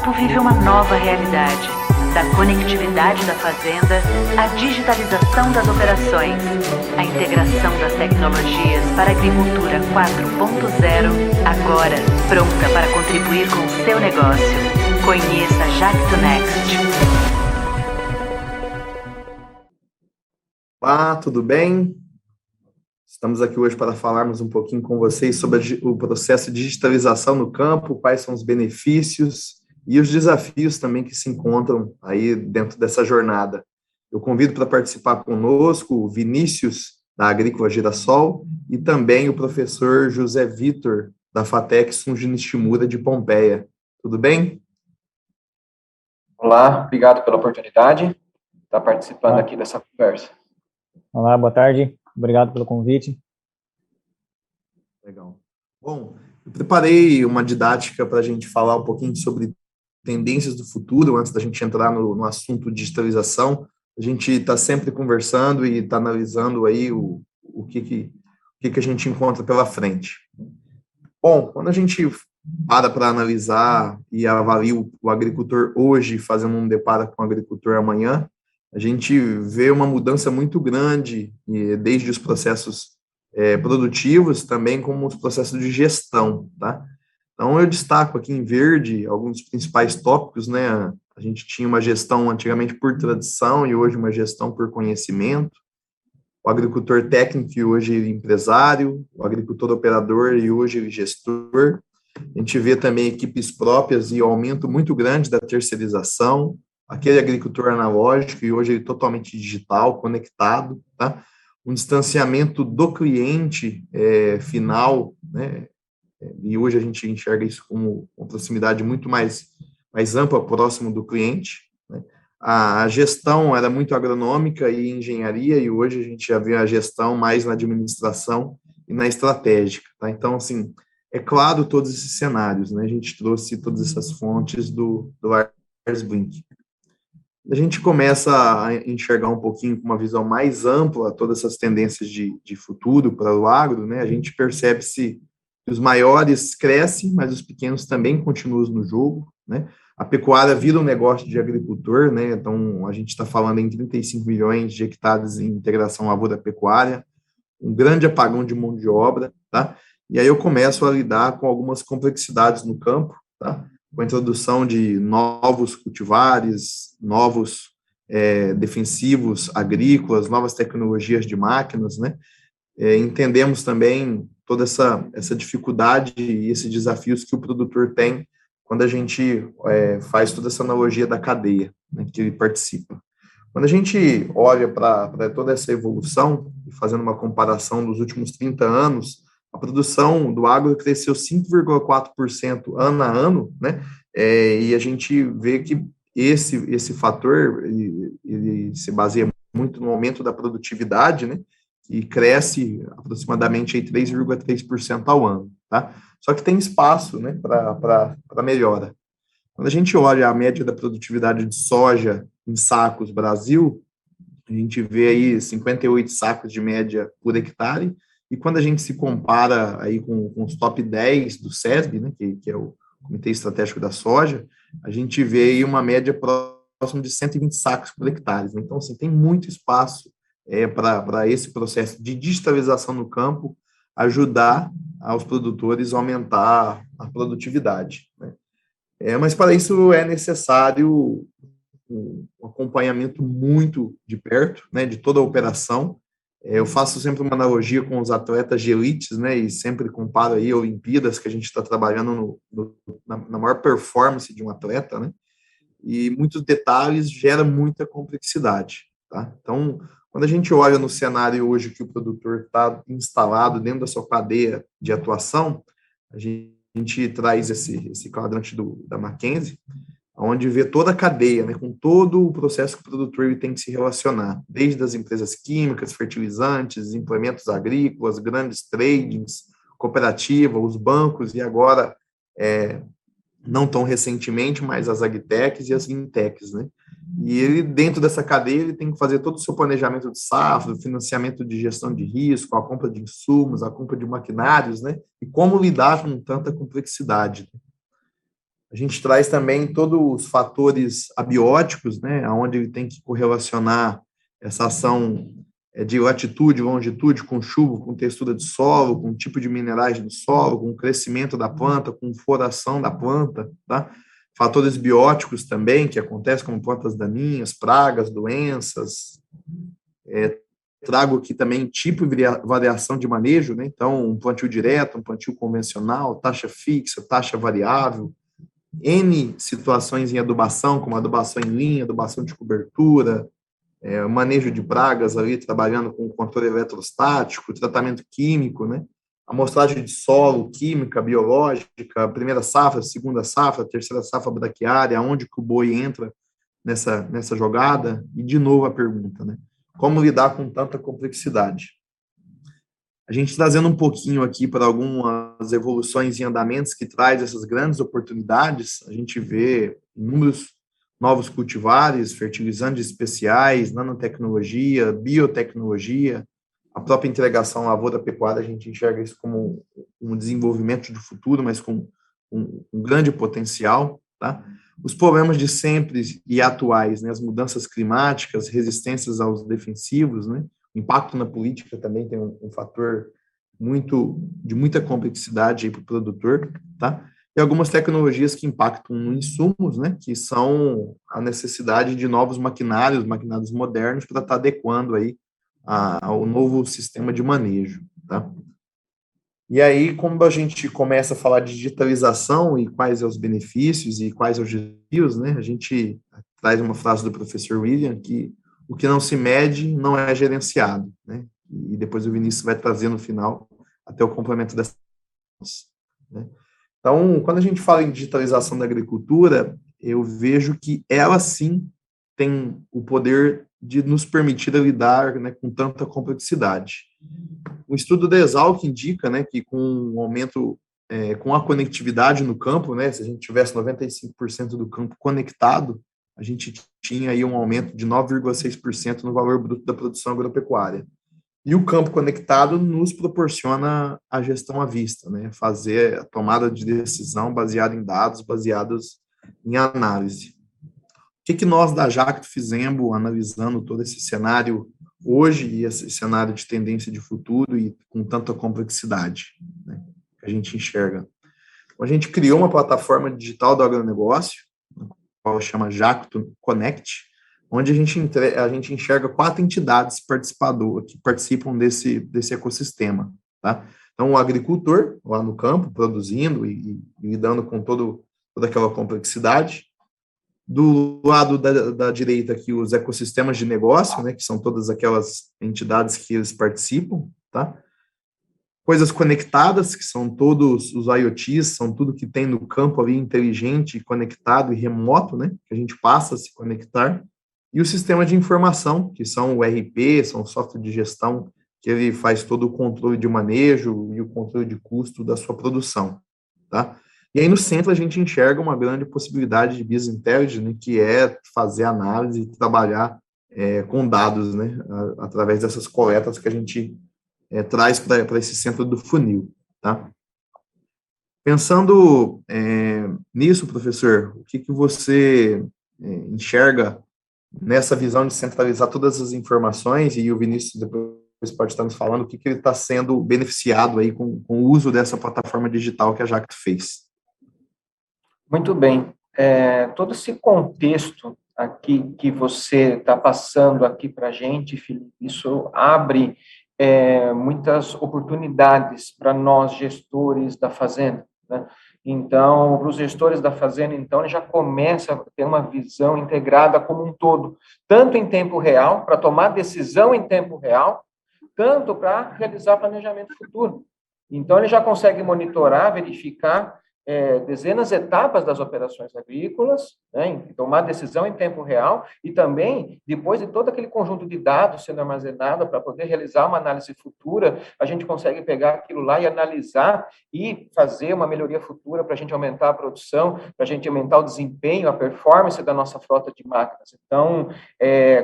campo vive uma nova realidade. Da conectividade da fazenda à digitalização das operações, a integração das tecnologias para a agricultura 4.0, agora pronta para contribuir com o seu negócio. Conheça a Jacto Next. Olá, tudo bem? Estamos aqui hoje para falarmos um pouquinho com vocês sobre o processo de digitalização no campo, quais são os benefícios e os desafios também que se encontram aí dentro dessa jornada. Eu convido para participar conosco o Vinícius, da Agrícola Girassol, e também o professor José Vitor, da FATEC Sung Nishimura, de Pompeia. Tudo bem? Olá, obrigado pela oportunidade de estar participando aqui dessa conversa. Olá, boa tarde. Obrigado pelo convite. Legal. Bom, eu preparei uma didática para a gente falar um pouquinho sobre tendências do futuro, antes da gente entrar no assunto digitalização. A gente está sempre conversando e está analisando aí o que a gente encontra pela frente. Bom, quando a gente para analisar e avalia o agricultor hoje, fazendo um deparo com o agricultor amanhã, a gente vê uma mudança muito grande, desde os processos produtivos, também como os processos de gestão, tá? Então, eu destaco aqui em verde alguns dos principais tópicos, né? A gente tinha uma gestão antigamente por tradição e hoje uma gestão por conhecimento. O agricultor técnico e hoje ele empresário, o agricultor operador e hoje ele gestor. A gente vê também equipes próprias e o aumento muito grande da terceirização, aquele agricultor analógico e hoje ele totalmente digital, conectado, tá? Um distanciamento do cliente final, né? E hoje a gente enxerga isso como uma proximidade muito mais ampla, próximo do cliente, né? A gestão era muito agronômica e engenharia, e hoje a gente já vê a gestão mais na administração e na estratégica, tá? Então, assim, é claro todos esses cenários, né? A gente trouxe todas essas fontes do Lars Brink. A gente começa a enxergar um pouquinho com uma visão mais ampla todas essas tendências de futuro para o agro, né? A gente percebe-se os maiores crescem, mas os pequenos também continuam no jogo, né? A pecuária vira um negócio de agricultor, né? Então, a gente está falando em 35 milhões de hectares em integração lavoura-pecuária, um grande apagão de mão de obra, tá? E aí eu começo a lidar com algumas complexidades no campo, tá? Com a introdução de novos cultivares, novos defensivos agrícolas, novas tecnologias de máquinas, né? Entendemos também toda essa dificuldade e esses desafios que o produtor tem quando a gente faz toda essa analogia da cadeia, né, que ele participa. Quando a gente olha para toda essa evolução, e fazendo uma comparação dos últimos 30 anos, a produção do agro cresceu 5,4% ano a ano, né, e a gente vê que esse fator ele se baseia muito no aumento da produtividade, né, e cresce aproximadamente 3,3% ao ano, tá? Só que tem espaço, né, para melhora. Quando a gente olha a média da produtividade de soja em sacos Brasil, a gente vê aí 58 sacos de média por hectare, e quando a gente se compara aí com os top 10 do SESB, né, que é o Comitê Estratégico da Soja, a gente vê aí uma média próxima de 120 sacos por hectare. Então, assim, tem muito espaço para esse processo de digitalização no campo ajudar aos produtores a aumentar a produtividade, né? Mas para isso é necessário um acompanhamento muito de perto, né, de toda a operação. Eu faço sempre uma analogia com os atletas de elites, né, e sempre comparo aí Olimpíadas, que a gente está trabalhando na maior performance de um atleta, né, e muitos detalhes gera muita complexidade, tá? Então, quando a gente olha no cenário hoje que o produtor está instalado dentro da sua cadeia de atuação, a gente traz esse quadrante da McKinsey, onde vê toda a cadeia, né, com todo o processo que o produtor ele tem que se relacionar, desde as empresas químicas, fertilizantes, implementos agrícolas, grandes tradings, cooperativa, os bancos e agora, não tão recentemente, mas as agtechs e as fintechs, né? E ele, dentro dessa cadeia, ele tem que fazer todo o seu planejamento de safra, financiamento de gestão de risco, a compra de insumos, a compra de maquinários, né? E como lidar com tanta complexidade. A gente traz também todos os fatores abióticos, né, onde ele tem que correlacionar essa ação de latitude, longitude, com chuva, com textura de solo, com tipo de mineragem do solo, com crescimento da planta, com floração da planta, tá? Fatores bióticos também, que acontecem como plantas daninhas, pragas, doenças. Trago aqui também tipo e variação de manejo, né? Então, um plantio direto, um plantio convencional, taxa fixa, taxa variável, N situações em adubação, como adubação em linha, adubação de cobertura, manejo de pragas ali, trabalhando com controle eletrostático, tratamento químico, né? Amostragem de solo, química, biológica, primeira safra, segunda safra, terceira safra braquiária, onde que o boi entra nessa jogada, e de novo a pergunta, né? Como lidar com tanta complexidade? A gente trazendo um pouquinho aqui para algumas evoluções em andamentos que traz essas grandes oportunidades, a gente vê inúmeros novos cultivares, fertilizantes especiais, nanotecnologia, biotecnologia, a própria integração lavoura-pecuária, a gente enxerga isso como um desenvolvimento do futuro, mas com um grande potencial, tá? Os problemas de sempre e atuais, né, as mudanças climáticas, resistências aos defensivos, né, o impacto na política também tem um fator de muita complexidade para o produtor, tá? E algumas tecnologias que impactam nos insumos, né, que são a necessidade de novos maquinários modernos para estar adequando aí ao novo sistema de manejo, tá? E aí, como a gente começa a falar de digitalização e quais são os benefícios e quais são os desafios, né, a gente traz uma frase do professor William, que o que não se mede não é gerenciado, né? E depois o Vinícius vai trazer no final até o complemento dessa, né? Então, quando a gente fala em digitalização da agricultura, eu vejo que ela sim tem o poder de nos permitir lidar, né, com tanta complexidade. O estudo da Exalc indica, né, que com um aumento, com a conectividade no campo, né, se a gente tivesse 95% do campo conectado, a gente tinha aí um aumento de 9,6% no valor bruto da produção agropecuária. E o campo conectado nos proporciona a gestão à vista, né, fazer a tomada de decisão baseada em dados, baseados em análise. O que nós da Jacto fizemos analisando todo esse cenário hoje e esse cenário de tendência de futuro e com tanta complexidade, né, que a gente enxerga? Então, a gente criou uma plataforma digital do agronegócio, qual chama Jacto Connect, onde a gente enxerga 4 entidades participadoras que participam desse ecossistema, tá? Então, o agricultor, lá no campo, produzindo e lidando com toda aquela complexidade. Do lado da direita aqui, os ecossistemas de negócio, né, que são todas aquelas entidades que eles participam, tá? Coisas conectadas, que são todos os IoTs, são tudo que tem no campo ali inteligente, conectado e remoto, né, que a gente passa a se conectar. E o sistema de informação, que são o ERP, são o software de gestão, que ele faz todo o controle de manejo e o controle de custo da sua produção, tá? E aí no centro a gente enxerga uma grande possibilidade de business intelligence, né, que é fazer análise e trabalhar com dados, né, através dessas coletas que a gente traz para esse centro do funil, tá? Pensando nisso, professor, o que você enxerga nessa visão de centralizar todas as informações, e o Vinícius depois pode estar nos falando o que ele está sendo beneficiado aí com o uso dessa plataforma digital que a Jacto fez. Muito bem. Todo esse contexto aqui que você está passando aqui para a gente, Felipe, isso abre muitas oportunidades para nós, gestores da fazenda, né? Então, para os gestores da fazenda, então, já começa a ter uma visão integrada como um todo, tanto em tempo real, para tomar decisão em tempo real, tanto para realizar planejamento futuro. Então, ele já consegue monitorar, verificar dezenas de etapas das operações agrícolas, né, tomar decisão em tempo real, e também, depois de todo aquele conjunto de dados sendo armazenado para poder realizar uma análise futura, a gente consegue pegar aquilo lá e analisar e fazer uma melhoria futura para a gente aumentar a produção, para a gente aumentar o desempenho, a performance da nossa frota de máquinas. Então,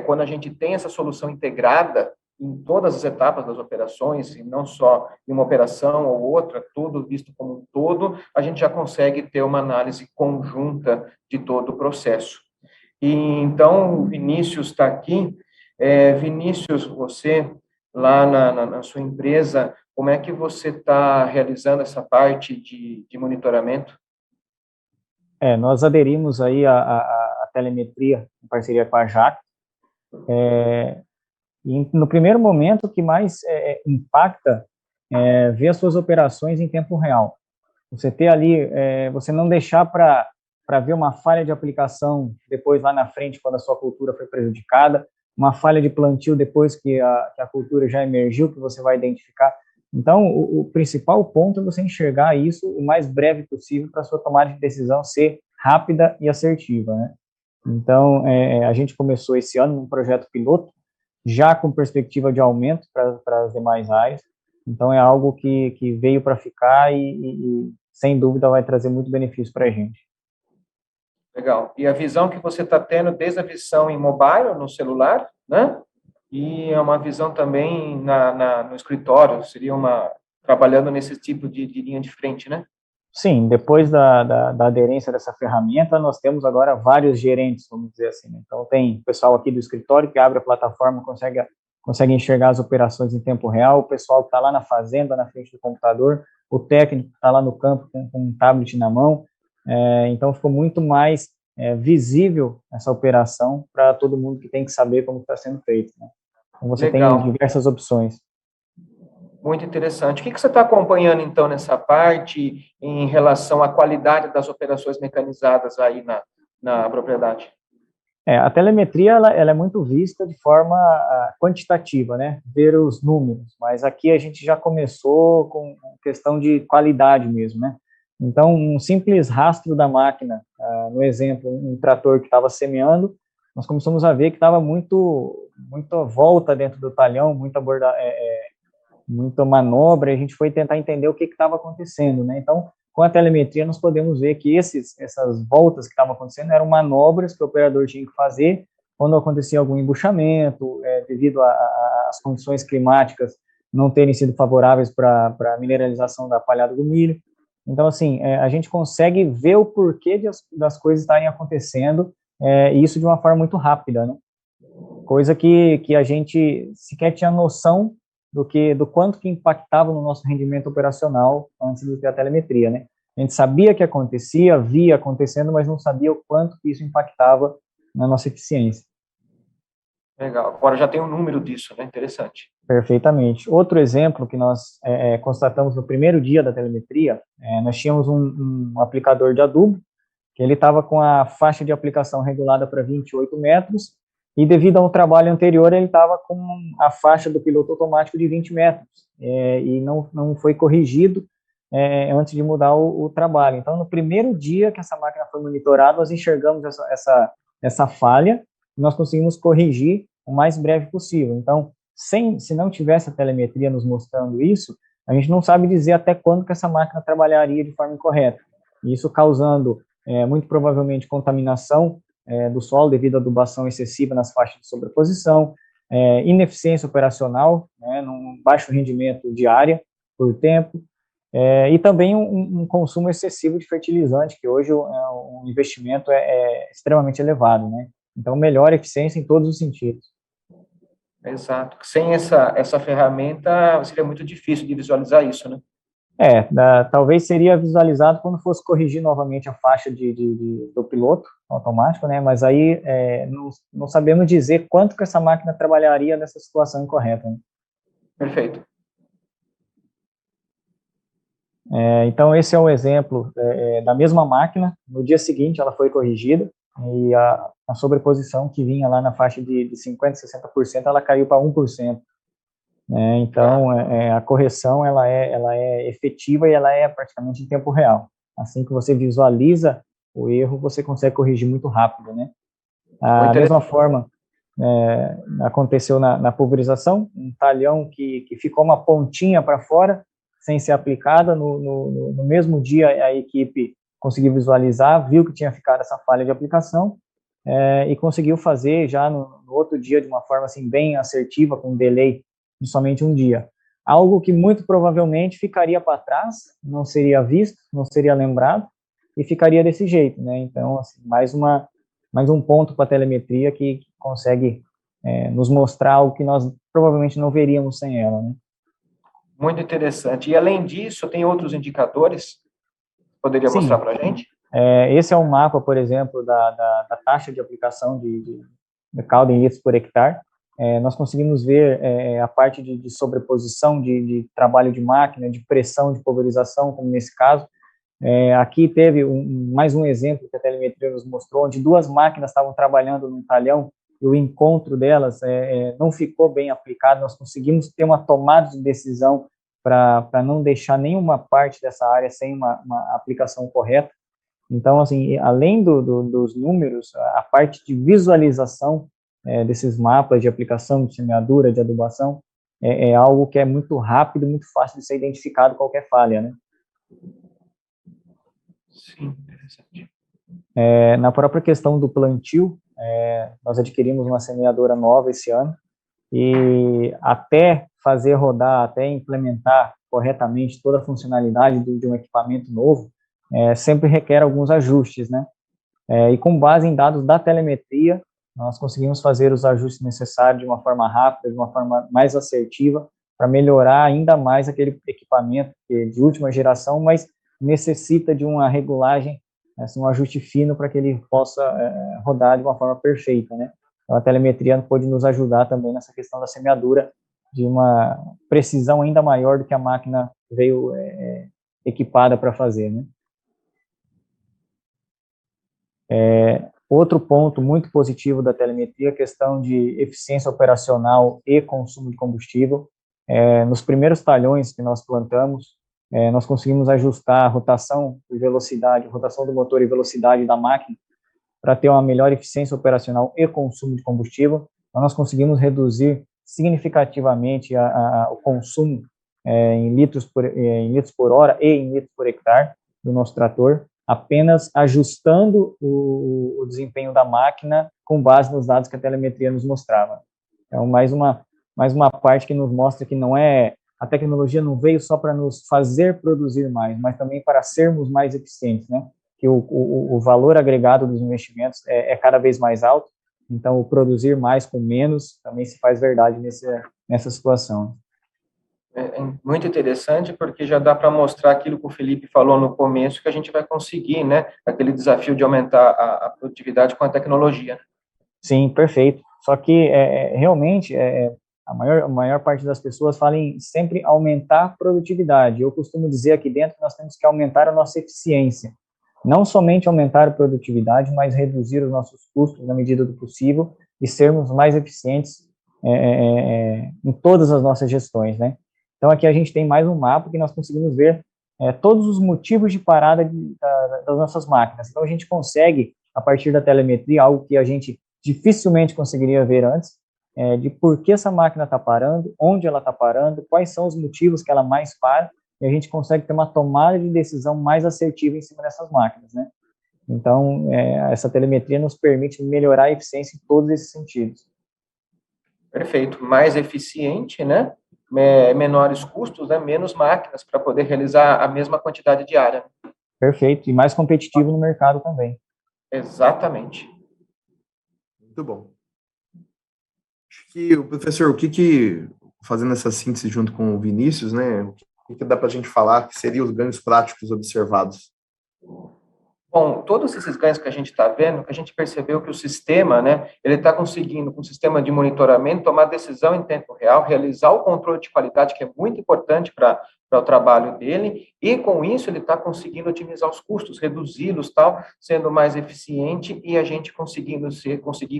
quando a gente tem essa solução integrada, em todas as etapas das operações, e não só em uma operação ou outra, tudo visto como um todo, a gente já consegue ter uma análise conjunta de todo o processo. E então, o Vinícius está aqui. Vinícius, você, lá na sua empresa, como é que você está realizando essa parte de monitoramento? Nós aderimos aí à telemetria em parceria com a JAC. E no primeiro momento, o que mais impacta é ver as suas operações em tempo real. Você ter ali, você não deixar para ver uma falha de aplicação depois lá na frente, quando a sua cultura foi prejudicada, uma falha de plantio depois que a cultura já emergiu, que você vai identificar. Então, o principal ponto é você enxergar isso o mais breve possível para a sua tomada de decisão ser rápida e assertiva, né? Então, a gente começou esse ano um projeto piloto, já com perspectiva de aumento para as demais áreas. Então, é algo que veio para ficar e, sem dúvida, vai trazer muito benefício para a gente. Legal. E a visão que você está tendo, desde a visão em mobile, no celular, né? E é uma visão também no escritório, seria trabalhando nesse tipo de linha de frente, né? Sim, depois da aderência dessa ferramenta, nós temos agora vários gerentes, vamos dizer assim. Então, tem pessoal aqui do escritório que abre a plataforma, consegue enxergar as operações em tempo real, o pessoal que está lá na fazenda, na frente do computador, o técnico que está lá no campo com um tablet na mão. Então, ficou muito mais visível essa operação para todo mundo que tem que saber como está sendo feito, né? Então, você Legal. tem diversas opções. Muito interessante. O que você está acompanhando, então, nessa parte em relação à qualidade das operações mecanizadas aí na propriedade? A telemetria, ela é muito vista de forma quantitativa, né? Ver os números, mas aqui a gente já começou com questão de qualidade mesmo, né? Então, um simples rastro da máquina, no exemplo, um trator que estava semeando, nós começamos a ver que estava muita volta dentro do talhão, muita manobra, e a gente foi tentar entender o que estava acontecendo, né? Então, com a telemetria, nós podemos ver que essas voltas que estavam acontecendo eram manobras que o operador tinha que fazer quando acontecia algum embuchamento, devido às condições climáticas não terem sido favoráveis para a mineralização da palhada do milho. Então, assim, a gente consegue ver o porquê das coisas estarem acontecendo, e isso de uma forma muito rápida, né? Coisa que a gente sequer tinha noção do quanto que impactava no nosso rendimento operacional antes de ter a telemetria, né? A gente sabia que acontecia, via acontecendo, mas não sabia o quanto que isso impactava na nossa eficiência. Legal. Agora já tem um número disso, né? Interessante. Perfeitamente. Outro exemplo que nós constatamos no primeiro dia da telemetria, nós tínhamos um aplicador de adubo, que ele estava com a faixa de aplicação regulada para 28 metros, e devido a um trabalho anterior, ele estava com a faixa do piloto automático de 20 metros, e não foi corrigido antes de mudar o trabalho. Então, no primeiro dia que essa máquina foi monitorada, nós enxergamos essa falha, e nós conseguimos corrigir o mais breve possível. Então, se não tivesse a telemetria nos mostrando isso, a gente não sabe dizer até quando que essa máquina trabalharia de forma incorreta. Isso causando, muito provavelmente, contaminação do solo devido à adubação excessiva nas faixas de sobreposição, ineficiência operacional, né, num baixo rendimento de área por tempo, e também um consumo excessivo de fertilizante, que hoje o investimento é extremamente elevado, né? Então, melhor eficiência em todos os sentidos. Exato. Sem essa ferramenta, seria muito difícil de visualizar isso, né? Talvez seria visualizado quando fosse corrigir novamente a faixa do piloto automático, né? Mas aí não sabemos dizer quanto que essa máquina trabalharia nessa situação incorreta, né? Perfeito. Então, esse é um exemplo da mesma máquina. No dia seguinte, ela foi corrigida, e a sobreposição que vinha lá na faixa de 50%, 60%, ela caiu para 1%. Então, a correção ela é efetiva e ela é praticamente em tempo real. Assim que você visualiza o erro, você consegue corrigir muito rápido, né? Da mesma forma, aconteceu na pulverização, um talhão que ficou uma pontinha para fora, sem ser aplicada. No mesmo dia, a equipe conseguiu visualizar, viu que tinha ficado essa falha de aplicação, e conseguiu fazer já no outro dia de uma forma assim bem assertiva, com um delay de somente um dia. Algo que muito provavelmente ficaria para trás, não seria visto, não seria lembrado, e ficaria desse jeito, né? Então, assim, mais um ponto para a telemetria que consegue nos mostrar algo que nós provavelmente não veríamos sem ela, né? Muito interessante. E, além disso, tem outros indicadores? Poderia mostrar Sim. para a gente? Esse é um mapa, por exemplo, da taxa de aplicação de calda em litros por hectare. Nós conseguimos ver a parte de sobreposição de trabalho de máquina, de pressão, de pulverização, como nesse caso. Aqui teve mais um exemplo que a telemetria nos mostrou, onde duas máquinas estavam trabalhando num talhão e o encontro delas não ficou bem aplicado. Nós conseguimos ter uma tomada de decisão para não deixar nenhuma parte dessa área sem uma aplicação correta. Então, assim, além dos números, a parte de visualização desses mapas de aplicação de semeadura, de adubação, é algo que é muito rápido, muito fácil de ser identificado qualquer falha, né? Sim, interessante. Na própria questão do plantio, nós adquirimos uma semeadora nova esse ano, e até fazer rodar, até implementar corretamente toda a funcionalidade de um equipamento novo, sempre requer alguns ajustes, né? E com base em dados da telemetria, nós conseguimos fazer os ajustes necessários de uma forma rápida, de uma forma mais assertiva, para melhorar ainda mais aquele equipamento de última geração, mas necessita de uma regulagem, assim, um ajuste fino para que ele possa rodar de uma forma perfeita, né? Então, a telemetria pode nos ajudar também nessa questão da semeadura, de uma precisão ainda maior do que a máquina veio equipada para fazer, né? Outro ponto muito positivo da telemetria é a questão de eficiência operacional e consumo de combustível. Nos primeiros talhões que nós plantamos, nós conseguimos ajustar a rotação e velocidade, rotação do motor e velocidade da máquina para ter uma melhor eficiência operacional e consumo de combustível. Então, nós conseguimos reduzir significativamente o consumo em litros por hora e em litros por hectare do nosso trator, apenas ajustando o desempenho da máquina com base nos dados que a telemetria nos mostrava. Então, mais uma parte que nos mostra que a tecnologia não veio só para nos fazer produzir mais, mas também para sermos mais eficientes, né? Que o valor agregado dos investimentos é cada vez mais alto, então o produzir mais com menos também se faz verdade nessa situação. É muito interessante, porque já dá para mostrar aquilo que o Felipe falou no começo, que a gente vai conseguir, né, aquele desafio de aumentar a produtividade com a tecnologia. Sim, perfeito. Só que, realmente, a maior parte das pessoas fala em sempre aumentar a produtividade. Eu costumo dizer aqui dentro que nós temos que aumentar a nossa eficiência. Não somente aumentar a produtividade, mas reduzir os nossos custos na medida do possível e sermos mais eficientes em todas as nossas gestões, né? Então, aqui a gente tem mais um mapa que nós conseguimos ver todos os motivos de parada das nossas máquinas. Então, a gente consegue, a partir da telemetria, algo que a gente dificilmente conseguiria ver antes, de por que essa máquina está parando, onde ela está parando, quais são os motivos que ela mais para, e a gente consegue ter uma tomada de decisão mais assertiva em cima dessas máquinas, né? Então, essa telemetria nos permite melhorar a eficiência em todos esses sentidos. Perfeito. Mais eficiente, né? Menores custos, né? Menos máquinas para poder realizar a mesma quantidade de área. Perfeito. E mais competitivo no mercado também. Exatamente. Muito bom. Acho que, professor, fazendo essa síntese junto com o Vinícius, né, o que dá para a gente falar que seriam os ganhos práticos observados? Bom, todos esses ganhos que a gente está vendo, a gente percebeu que o sistema, né, ele está conseguindo, com o sistema de monitoramento, tomar decisão em tempo real, realizar o controle de qualidade, que é muito importante para o trabalho dele, e com isso ele está conseguindo otimizar os custos, reduzi-los, tal, sendo mais eficiente, e a gente conseguir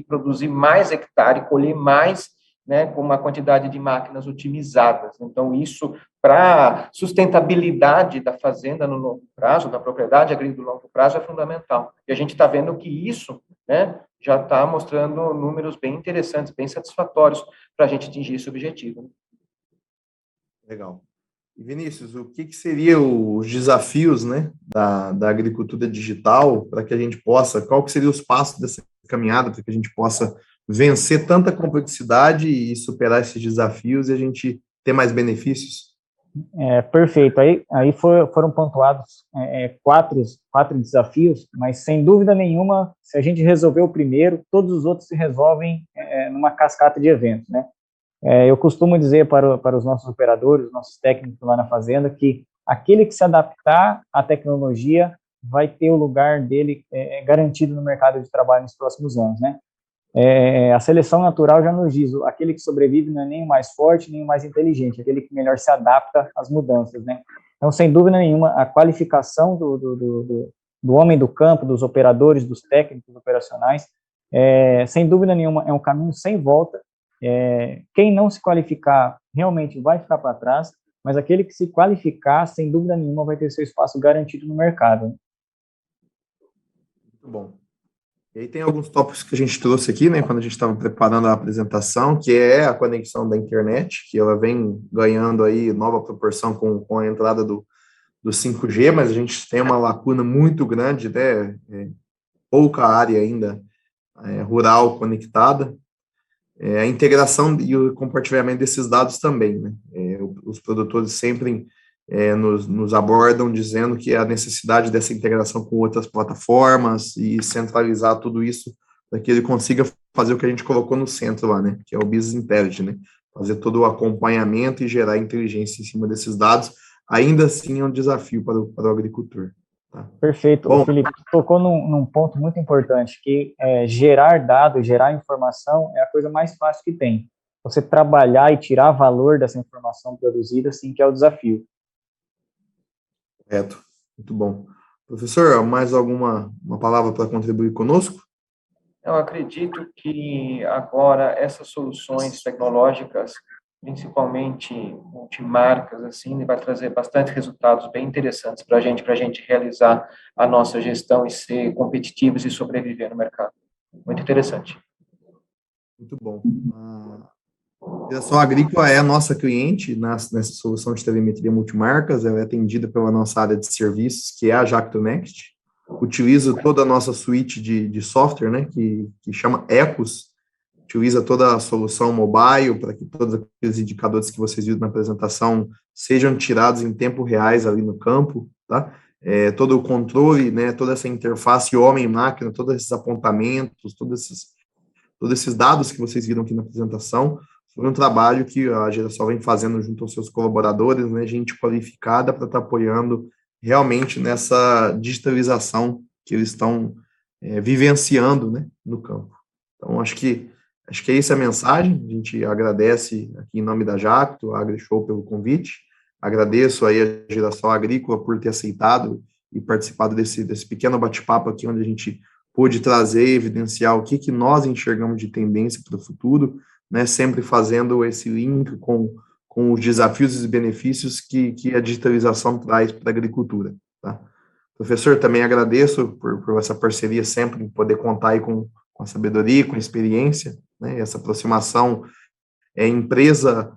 produzir mais hectare, colher mais, né, com uma quantidade de máquinas otimizadas. Então, isso, para sustentabilidade da fazenda no longo prazo, da propriedade agrícola no longo prazo, é fundamental. E a gente está vendo que isso, né, já está mostrando números bem interessantes, bem satisfatórios para a gente atingir esse objetivo. Legal. E, Vinícius, o que seriam os desafios, né, da agricultura digital para que a gente possa, qual que seria os passos dessa caminhada para que a gente possa vencer tanta complexidade e superar esses desafios e a gente ter mais benefícios? Perfeito. Aí foram pontuados quatro desafios, mas sem dúvida nenhuma, se a gente resolver o primeiro, todos os outros se resolvem numa cascata de eventos, né? Eu costumo dizer para os nossos operadores, nossos técnicos lá na fazenda, que aquele que se adaptar à tecnologia vai ter o lugar dele garantido no mercado de trabalho nos próximos anos, né? A seleção natural já nos diz, aquele que sobrevive não é nem o mais forte, nem o mais inteligente, aquele que melhor se adapta às mudanças, né? Então, sem dúvida nenhuma, a qualificação do homem do campo, dos operadores, dos técnicos operacionais, sem dúvida nenhuma, é um caminho sem volta. Quem não se qualificar realmente vai ficar para trás, mas aquele que se qualificar, sem dúvida nenhuma, vai ter seu espaço garantido no mercado, né? Muito bom. E aí tem alguns tópicos que a gente trouxe aqui, né, quando a gente estava preparando a apresentação, que é a conexão da internet, que ela vem ganhando aí nova proporção com a entrada do 5G, mas a gente tem uma lacuna muito grande, né, pouca área ainda rural conectada. A integração e o compartilhamento desses dados também, né? Os produtores sempre nos abordam dizendo que a necessidade dessa integração com outras plataformas e centralizar tudo isso para que ele consiga fazer o que a gente colocou no centro lá, né? Que é o Business Intelligence, né? Fazer todo o acompanhamento e gerar inteligência em cima desses dados, ainda assim é um desafio para o agricultor. Tá? Perfeito. Bom, o Felipe tocou num ponto muito importante, que gerar dados, gerar informação é a coisa mais fácil que tem. Você trabalhar e tirar valor dessa informação produzida, assim, que é o desafio. Correto, muito bom. Professor, mais alguma palavra para contribuir conosco? Eu acredito que agora essas soluções tecnológicas, principalmente multimarcas, assim, vai trazer bastante resultados bem interessantes para a gente realizar a nossa gestão e ser competitivos e sobreviver no mercado. Muito interessante. Muito bom. A Geração Agrícola é a nossa cliente nessa solução de telemetria multimarcas, ela é atendida pela nossa área de serviços, que é a Jacto Next. Utiliza toda a nossa suíte de software, né, que chama Ecos, utiliza toda a solução mobile para que todos aqueles indicadores que vocês viram na apresentação sejam tirados em tempo reais ali no campo, tá? Todo o controle, né, toda essa interface homem-máquina, todos esses apontamentos, todos esses dados que vocês viram aqui na apresentação, foi um trabalho que a Geração vem fazendo junto aos seus colaboradores, né, gente qualificada para estar apoiando realmente nessa digitalização que eles estão vivenciando, né, no campo. Então, acho que é essa a mensagem. A gente agradece aqui em nome da Jacto, a AgriShow, pelo convite. Agradeço aí a Geração Agrícola por ter aceitado e participado desse pequeno bate-papo aqui, onde a gente pôde trazer e evidenciar o que nós enxergamos de tendência para o futuro, né, sempre fazendo esse link com os desafios e benefícios que a digitalização traz para a agricultura. Tá? Professor, também agradeço por essa parceria sempre, em poder contar aí com a sabedoria, com a experiência, né, essa aproximação empresa,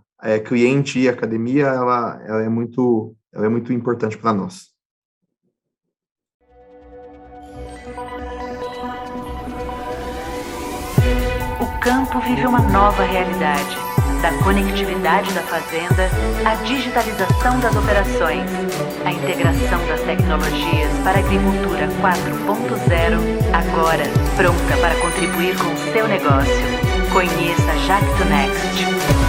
cliente e academia, ela é muito importante para nós. O campo vive uma nova realidade, da conectividade da fazenda à digitalização das operações, a integração das tecnologias para a agricultura 4.0, agora pronta para contribuir com o seu negócio. Conheça a Jacto Next.